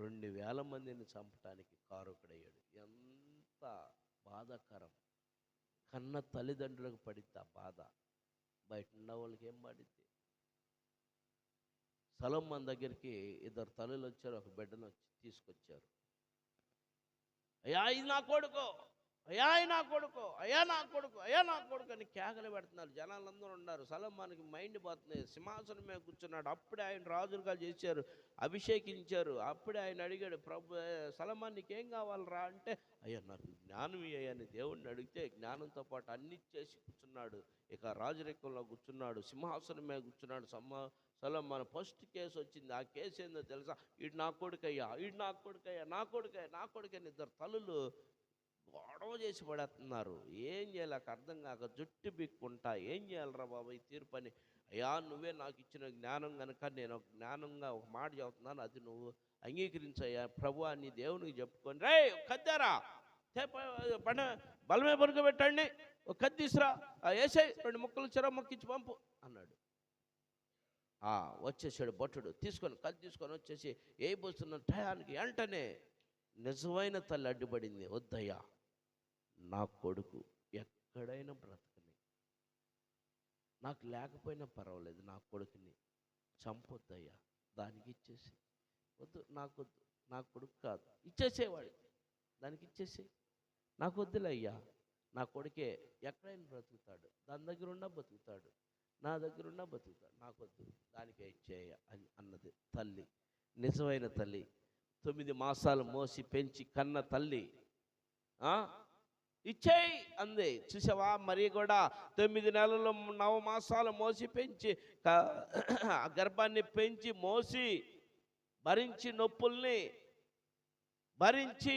2000 మందిని చంపటానికి కారకుడయ్యాడు. ఎంత బాధాకరం! కన్న తల్లిదండ్రులకు పడిద్ది ఆ బాధ, బయట ఉన్న వాళ్ళకి ఏం పడిద్ది? సొలొమోను దగ్గరికి 2 తల్లులు వచ్చారు, ఒక బిడ్డను తీసుకొచ్చారు. అయ్యా ఇది నా కొడుకు, అయ్యా నా కొడుకు, అయ్యా నా కొడుకు, అయ్యా నా కొడుకు అని కేకలు పెడుతున్నారు. జనాలందరూ ఉన్నారు. సొలొమోనుకి మైండ్ పోతుంది. సింహాసనం మీద కూర్చున్నాడు. అప్పుడే ఆయన రాజులుగా చేశారు, అభిషేకించారు. అప్పుడే ఆయన అడిగాడు, ప్రభు సొలొమోను నీకేం కావాలరా అంటే, అయ్యా నాకు జ్ఞానం ఇయ్యని దేవుడిని అడిగితే జ్ఞానంతో పాటు అన్ని చేసి కూర్చున్నాడు. ఇక రాజరికంలో కూర్చున్నాడు, సింహాసనం మీద కూర్చున్నాడు. సొలొమోను ఫస్ట్ కేసు వచ్చింది. ఆ కేసు ఏందో తెలుసా? ఈడు నా కొడుకయ్యా, ఈడు నా కొడుకయ్యా, నా కొడుకయ్యా, నా కొడుకని 2 తల్లులు గొడవ చేసి పడేస్తున్నారు. ఏం చేయాలకు అర్థం కాక జుట్టు బిక్కుంటా ఏం చేయాలరా బాబు ఈ తీర్పు అని, అయ్యా నువ్వే నాకు ఇచ్చిన జ్ఞానం కనుక నేను జ్ఞానంగా ఒక మాట చెబుతున్నాను, అది నువ్వు అంగీకరించయ్యా ప్రభు అని దేవునికి చెప్పుకొని, రే కద్దారా పండ బలమే పడుకోబెట్టండి, ఒక కత్తి తీసురా, వేసాయి 2 ముక్కలు చెర మొక్కించి పంపు అన్నాడు. వచ్చేసాడు భటుడు, తీసుకొని కత్తి తీసుకొని వచ్చేసి ఏ పోస్తున్న టయానికి వెంటనే నిజమైన తల్లి అడ్డుపడింది. వద్దయ్యా, నా కొడుకు ఎక్కడైనా బ్రతకని, నాకు లేకపోయినా పర్వాలేదు, నా కొడుకుని చంపొద్దయ్యా, దానికి ఇచ్చేసి. వద్దు, నాకు వద్దు, నా కొడుకు కాదు, ఇచ్చేసేవాడు, దానికి ఇచ్చేసి. నాకు వద్దులే అయ్యా, నా కొడుకే ఎక్కడైనా బ్రతుకుతాడు, దాని దగ్గర ఉన్నా బతుకుతాడు, నా దగ్గర ఉన్నా బతుకుతాడు, నాకు వద్దు, దానికే ఇచ్చేయ అని అన్నది తల్లి, నిజమైన తల్లి. 9 మాసాలు మోసి పెంచి కన్న తల్లి ఇచ్చేయి అంది. చూసావా? మరి కూడా 9 నెలలు 9 మాసాలు మోసి పెంచి గర్భాన్ని పెంచి మోసి భరించి నొప్పుల్ని భరించి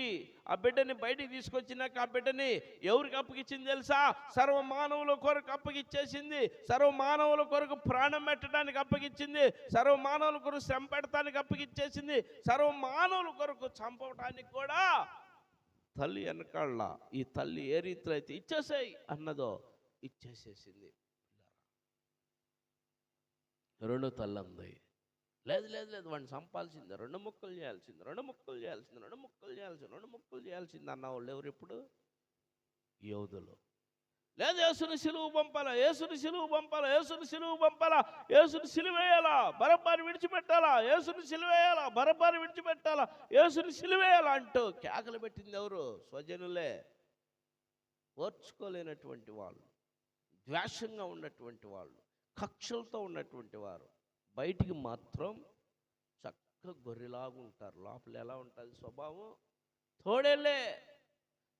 ఆ బిడ్డని బయటికి తీసుకొచ్చినాక ఆ బిడ్డని ఎవరికి అప్పగిచ్చింది తెలుసా? సర్వమానవుల కొరకు అప్పగిచ్చేసింది. సర్వమానవుల కొరకు ప్రాణం పెట్టడానికి అప్పగిచ్చింది. సర్వమానవుల కొరకు శ్రమ పెడటానికి అప్పగిచ్చేసింది. సర్వమానవుల కొరకు చంపడానికి కూడా తల్లి వెనకాళ్ళ ఈ తల్లి ఏ రీతిలో అయితే ఇచ్చేసాయి అన్నదో ఇచ్చేసేసింది. రెండో తల్లి అంది, లేదు లేదు లేదు, వాడిని చంపాల్సిందే, 2 ముక్కలు చేయాల్సింది, 2 ముక్కలు చేయాల్సింది, 2 ముక్కలు చేయాల్సింది, 2 ముక్కలు చేయాల్సింది అన్న వాళ్ళు ఎవరు ఇప్పుడు? యోధులు. లేదు, యేసుని సిలువు పంపాలా, యేసుని సిలువు పంపాలా, యేసుని సిలువు పంపాలా, యేసుని సిలువేయాలా, బరబ్బాని విడిచిపెట్టాలా, యేసుని సిలువేయాలా, బరబ్బాని విడిచిపెట్టాలా, యేసుని సిలువేయాలా అంటూ కేకలు పెట్టింది ఎవరు? స్వజనులే. ఓర్చుకోలేనటువంటి వాళ్ళు, ద్వేషంగా ఉన్నటువంటి వాళ్ళు, కక్షలతో ఉన్నటువంటి వారు బయటికి మాత్రం చక్కగా గొర్రెలాగా ఉంటారు. లోపల ఎలా ఉంటుంది స్వభావం? తోడేళ్ళే,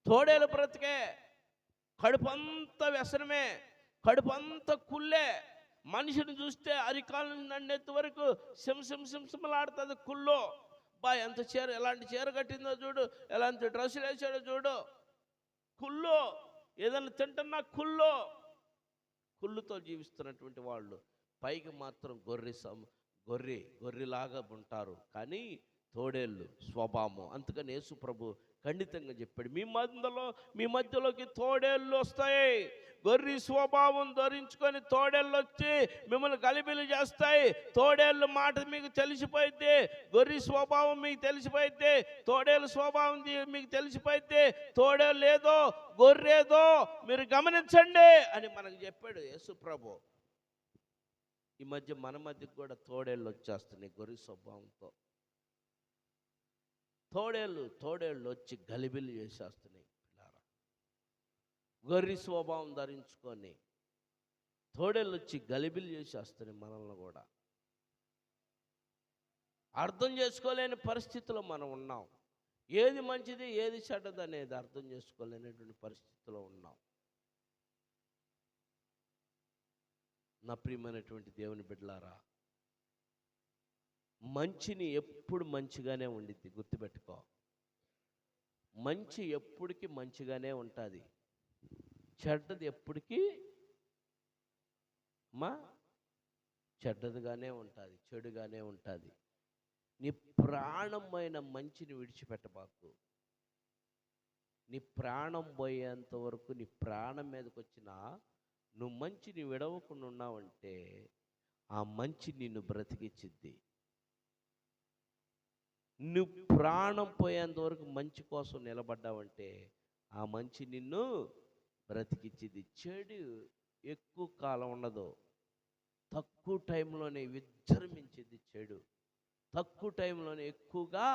తోడేలు బ్రతికే, కడుపంతా వ్యసనమే, కడుపంతా కుళ్ళే. మనిషిని చూస్తే అరికాల నన్నెత్తి వరకు సింసలాడుతుంది కుళ్ళు. ఎంత చీర, ఎలాంటి చీర కట్టిందో చూడు, ఎలాంటి డ్రెస్సులు వేసాడో చూడు, కుళ్ళు. ఏదైనా తింటున్నా కుళ్ళుతో జీవిస్తున్నటువంటి వాళ్ళు పైకి మాత్రం గొర్రెలాగా ఉంటారు, కానీ తోడేళ్ళు స్వభావం. అందుకని యేసు ప్రభు ఖండితంగా చెప్పాడు, మీ మధ్యలోకి తోడేళ్ళు వస్తాయి. గొర్రె స్వభావం ధరించుకొని తోడేళ్ళు వచ్చి మిమ్మల్ని గలిబిలి చేస్తాయి. తోడేళ్ళు మాట మీకు తెలిసిపోయితే, గొర్రె స్వభావం మీకు తెలిసిపోయితే, తోడేళ్ళ స్వభావం మీకు తెలిసిపోయితే, తోడేళ్ళు ఏదో గొర్రెదో మీరు గమనించండి అని మనకు చెప్పాడు యేసు ప్రభు. ఈ మధ్య మన మధ్యకు కూడా తోడేళ్ళు వచ్చేస్తున్నాయి గొర్రె స్వభావంతో. తోడేళ్ళు వచ్చి గలిబిలి చేసేస్తున్నాయి. పిల్లారా, గొర్రె స్వభావం ధరించుకొని తోడేళ్ళు వచ్చి గలిబిలి చేసేస్తున్నాయి మనల్ని కూడా. అర్థం చేసుకోలేని పరిస్థితిలో మనం ఉన్నాం. ఏది మంచిది ఏది చెడ్డది అనేది అర్థం చేసుకోలేనటువంటి పరిస్థితిలో ఉన్నాం. నా ప్రియమైనటువంటి దేవుని బిడ్డలారా, మంచిని ఎప్పుడు మంచిగానే ఉండిద్ది, గుర్తుపెట్టుకో. మంచి ఎప్పటికీ మంచిగానే ఉంటుంది, చెడ్డది ఎప్పటికీ చెడ్డదిగానే ఉంటుంది, చెడుగానే ఉంటుంది. నీ ప్రాణమైన మంచిని విడిచిపెట్టబాకు. నీ ప్రాణం పోయేంత వరకు, నీ ప్రాణం మీదకి వచ్చిన నువ్వు మంచిని విడవకుండా ఉన్నావంటే ఆ మంచి నిన్ను బ్రతికిచ్చిద్ది. నువ్వు ప్రాణం పోయేంత వరకు మంచి కోసం నిలబడ్డావంటే ఆ మంచి నిన్ను బ్రతికించింది. చెడు ఎక్కువ కాలం ఉండదు, తక్కువ టైంలోనే విజృంభించింది చెడు. తక్కువ టైంలోనే ఎక్కువగా